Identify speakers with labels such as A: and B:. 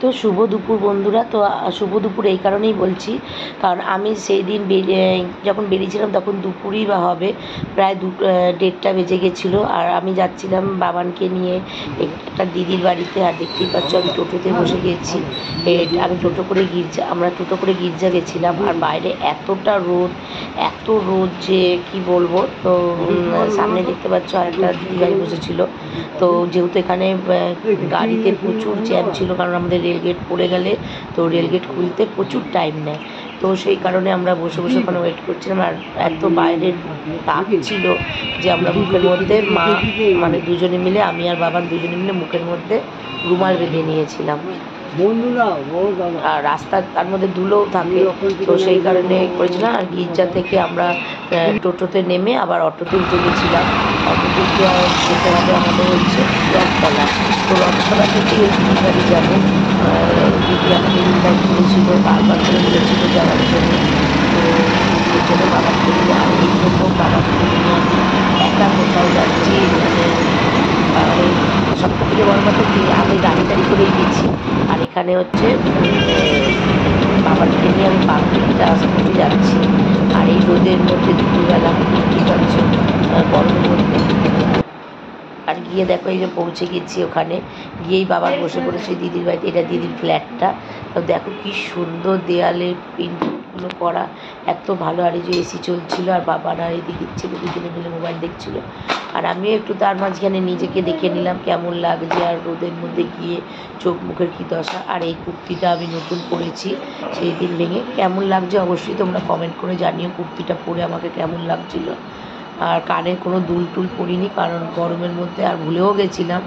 A: তো শুভ দুপুর বন্ধুরা। তো শুভ দুপুর এই কারণেই বলছি, কারণ আমি সেই দিন যখন বেরিয়েছিলাম তখন দুপুরই বা হবে, প্রায় 1:30 বেজে গেছিলো। আর আমি যাচ্ছিলাম বাবানকে নিয়ে একটা দিদির বাড়িতে। আর দেখতেই পাচ্ছ আমি টোটোতে বসে গেছি। আমি আমরা টোটো করে গির্জা গেছিলাম। আর বাইরে এতটা রোদ, এত রোদ যে কি বলবো। তো সামনে দেখতে পাচ্ছ আর একটা দিদিভাই বসেছিল। তো যেহেতু এখানে গাড়িতে প্রচুর জ্যাম ছিল, কারণ আমাদের রেলগেট পড়ে গেলে তো রেলগেট খুলতে প্রচুর টাইম নেয়। তো সেই কারণে আমরা বসে বসে ওখানে ওয়েট করছিলাম। আর এত বাইরের তাপ ছিল যে আমরা মুখের মধ্যে মানে দুজনে মিলে, আমি আর বাবা দুজনে মিলে মুখের মধ্যে রুমাল বেঁধে নিয়েছিলাম। আর রাস্তা তার মধ্যে ধুলোও থাকে, তো সেই কারণে করেছিলাম। আর গির্জা থেকে আমরা টোটোতে নেমে আবার অটোতে উঠে গেছিলাম। অটোতে যেতে হবে আমাদের হচ্ছে রথতলা। তো রথতলা থেকে ওই দিদির বাড়ি যাবো। দিদি আমাকে ইনভাইট করেছিল, বারবার করে বলেছিল যাওয়ার জন্য। তো সেই জন্য বাবাকে নিয়ে, আর এই প্রথম বাবাকে নিয়ে আমি একা কোথাও যাচ্ছি। মানে সব থেকে বড় কথা কি, আমি গাড়ি করেই গেছি। আর এখানে হচ্ছে বাবাকে নিয়ে আমি পাবলিক ট্রান্সপোর্টে যাচ্ছি। আর এই রোদের মধ্যে দুপুরবেলা কি পাচ্ছি গরমের মধ্যে। আর গিয়ে দেখো এই যে পৌঁছে গেছি, ওখানে গিয়েই বাবা বসে পড়েছে দিদির বাড়িতে। এটা দিদির ফ্ল্যাটটা। তো দেখো কি সুন্দর দেয়ালে প্রিন্টগুলো করা, এত ভালো। আর এই যে এসি চলছিল, আর বাবার আর এই দিদির ছেলে দুজনে মিলে মোবাইল দেখছিল। আর আমিও একটু তার মাঝখানে নিজেকে দেখে নিলাম কেমন লাগছে। আর রোদের মধ্যে গিয়ে চোখ মুখের কী দশা। আর এই কুর্তিটা আমি নতুন পরেছি সেই দিন ভেঙে। কেমন লাগছে অবশ্যই তোমরা কমেন্ট করে জানিও কুর্তিটা পরে আমাকে কেমন লাগছিল। আর কানে কোনো দুল টুল পরিনি, কারণ গরমের মধ্যে আর ভুলেও গেছিলাম।